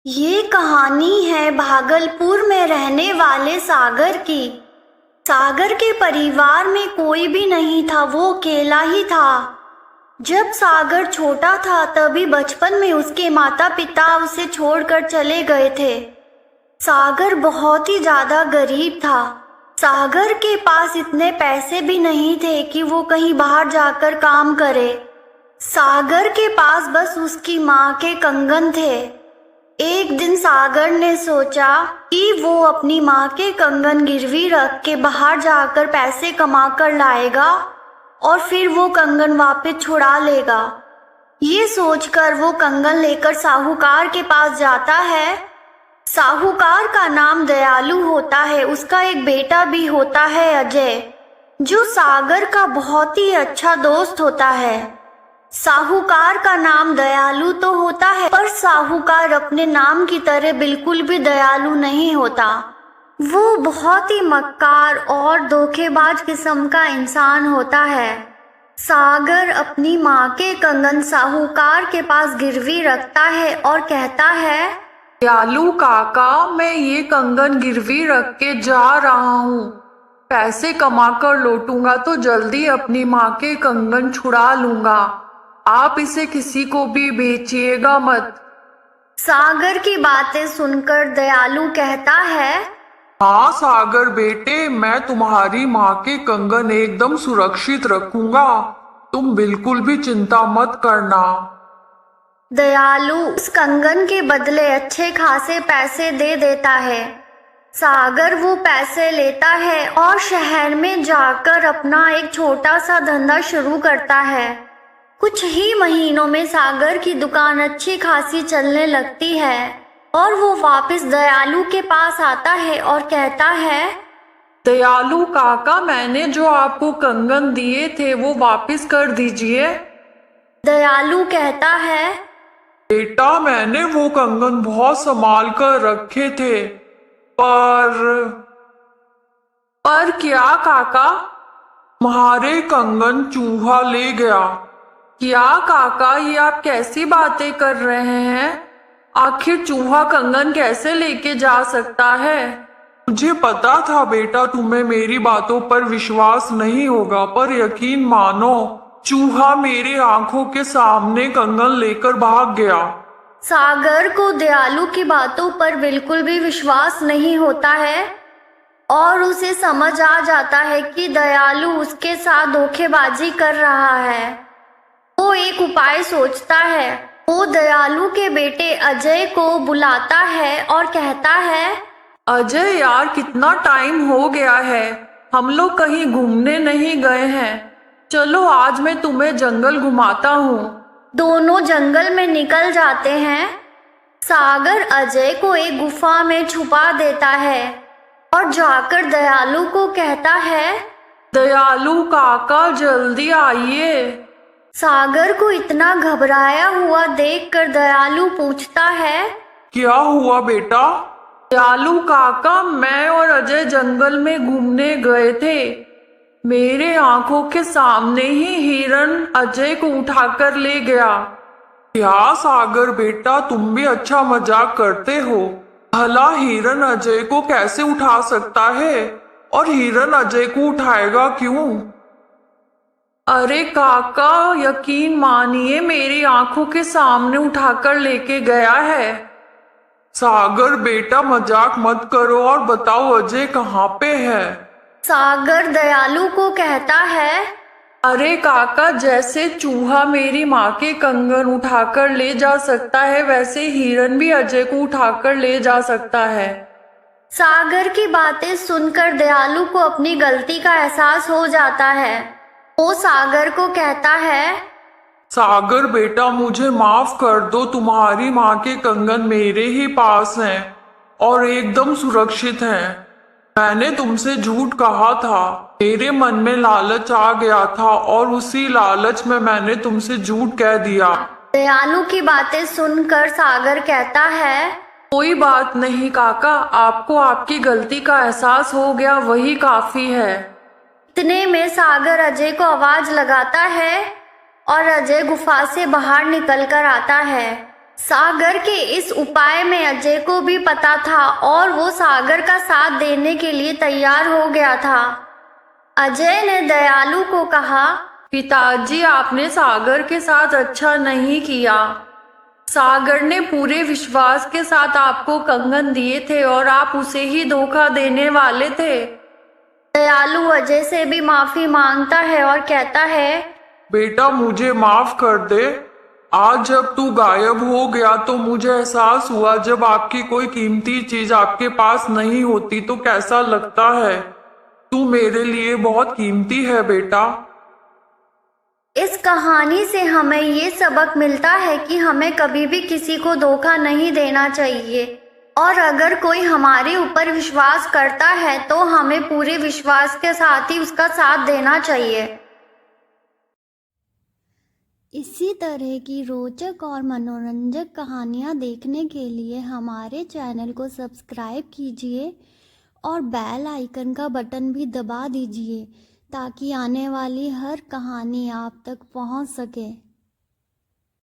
ये कहानी है भागलपुर में रहने वाले सागर की। सागर के परिवार में कोई भी नहीं था, वो अकेला ही था। जब सागर छोटा था तभी बचपन में उसके माता पिता उसे छोड़कर चले गए थे। सागर बहुत ही ज्यादा गरीब था। सागर के पास इतने पैसे भी नहीं थे कि वो कहीं बाहर जाकर काम करे। सागर के पास बस उसकी माँ के कंगन थे। एक दिन सागर ने सोचा कि वो अपनी माँ के कंगन गिरवी रख के बाहर जाकर पैसे कमा कर लाएगा और फिर वो कंगन वापस छुड़ा लेगा। ये सोचकर वो कंगन लेकर साहूकार के पास जाता है। साहूकार का नाम दयालु होता है। उसका एक बेटा भी होता है अजय, जो सागर का बहुत ही अच्छा दोस्त होता है। साहूकार का नाम दयालु तो होता है, पर साहूकार अपने नाम की तरह बिल्कुल भी दयालु नहीं होता। वो बहुत ही मक्कार और धोखेबाज किस्म का इंसान होता है। सागर अपनी माँ के कंगन साहूकार के पास गिरवी रखता है और कहता है, दयालु काका, मैं ये कंगन गिरवी रख के जा रहा हूँ। पैसे कमा कर लौटूंगा तो जल्दी अपनी माँ के कंगन छुड़ा लूंगा। आप इसे किसी को भी बेचिएगा मत। सागर की बातें सुनकर दयालु कहता है, हाँ सागर बेटे, मैं तुम्हारी माँ के कंगन एकदम सुरक्षित रखूंगा। तुम बिल्कुल भी चिंता मत करना। दयालु उस कंगन के बदले अच्छे खासे पैसे दे देता है। सागर वो पैसे लेता है और शहर में जाकर अपना एक छोटा सा धंधा शुरू करता है। कुछ ही महीनों में सागर की दुकान अच्छी खासी चलने लगती है और वो वापस दयालु के पास आता है और कहता है, दयालु काका, मैंने जो आपको कंगन दिए थे वो वापस कर दीजिए। दयालु कहता है, बेटा, मैंने वो कंगन बहुत संभाल कर रखे थे, पर क्या काका? तुम्हारे कंगन चूहा ले गया। क्या काका, ये आप कैसी बातें कर रहे हैं? आखिर चूहा कंगन कैसे लेके जा सकता है? मुझे पता था बेटा तुम्हें मेरी बातों पर विश्वास नहीं होगा, पर यकीन मानो, चूहा मेरे आंखों के सामने कंगन लेकर भाग गया। सागर को दयालु की बातों पर बिल्कुल भी विश्वास नहीं होता है और उसे समझ आ जाता है कि दयालु उसके साथ धोखेबाजी कर रहा है। वो एक उपाय सोचता है। वो दयालु के बेटे अजय को बुलाता है और कहता है, अजय यार, कितना टाइम हो गया है, हम लोग कहीं घूमने नहीं गए हैं। चलो आज मैं तुम्हें जंगल घुमाता हूँ। दोनों जंगल में निकल जाते हैं। सागर अजय को एक गुफा में छुपा देता है और जाकर दयालु को कहता है, दयालु काका, जल्दी आइए। सागर को इतना घबराया हुआ देखकर दयालु पूछता है, क्या हुआ बेटा? दयालु काका, मैं और अजय जंगल में घूमने गए थे। मेरे आंखों के सामने ही हिरन अजय को उठाकर ले गया। क्या सागर बेटा, तुम भी अच्छा मजाक करते हो। भला हिरन अजय को कैसे उठा सकता है, और हिरन अजय को उठाएगा क्यों? अरे काका, यकीन मानिए, मेरी आंखों के सामने उठाकर लेके गया है। सागर बेटा, मजाक मत करो और बताओ अजय कहाँ पे है? सागर दयालु को कहता है, अरे काका, जैसे चूहा मेरी माँ के कंगन उठाकर ले जा सकता है, वैसे हिरन भी अजय को उठाकर ले जा सकता है। सागर की बातें सुनकर दयालु को अपनी गलती का एहसास हो जाता है। वो सागर को कहता है, सागर बेटा, मुझे माफ कर दो। तुम्हारी माँ के कंगन मेरे ही पास हैं और एकदम सुरक्षित हैं। मैंने तुमसे झूठ कहा था। मेरे मन में लालच आ गया था और उसी लालच में मैंने तुमसे झूठ कह दिया। दयालु की बातें सुनकर सागर कहता है, कोई बात नहीं काका, आपको आपकी गलती का एहसास हो गया, वही काफी है। इतने में सागर अजय को आवाज लगाता है और अजय गुफा से बाहर निकल कर आता है। सागर के इस उपाय में अजय को भी पता था और वो सागर का साथ देने के लिए तैयार हो गया था। अजय ने दयालु को कहा, पिताजी, आपने सागर के साथ अच्छा नहीं किया। सागर ने पूरे विश्वास के साथ आपको कंगन दिए थे और आप उसे ही धोखा देने वाले थे। दयालु अजय से भी माफी मांगता है और कहता है, बेटा मुझे माफ कर दे। आज जब तू गायब हो गया तो मुझे एहसास हुआ जब आपकी कोई कीमती चीज आपके पास नहीं होती तो कैसा लगता है। तू मेरे लिए बहुत कीमती है बेटा। इस कहानी से हमें ये सबक मिलता है कि हमें कभी भी किसी को धोखा नहीं देना चाहिए और अगर कोई हमारे ऊपर विश्वास करता है तो हमें पूरे विश्वास के साथ ही उसका साथ देना चाहिए। इसी तरह की रोचक और मनोरंजक कहानियाँ देखने के लिए हमारे चैनल को सब्सक्राइब कीजिए और बेल आइकन का बटन भी दबा दीजिए ताकि आने वाली हर कहानी आप तक पहुंच सके।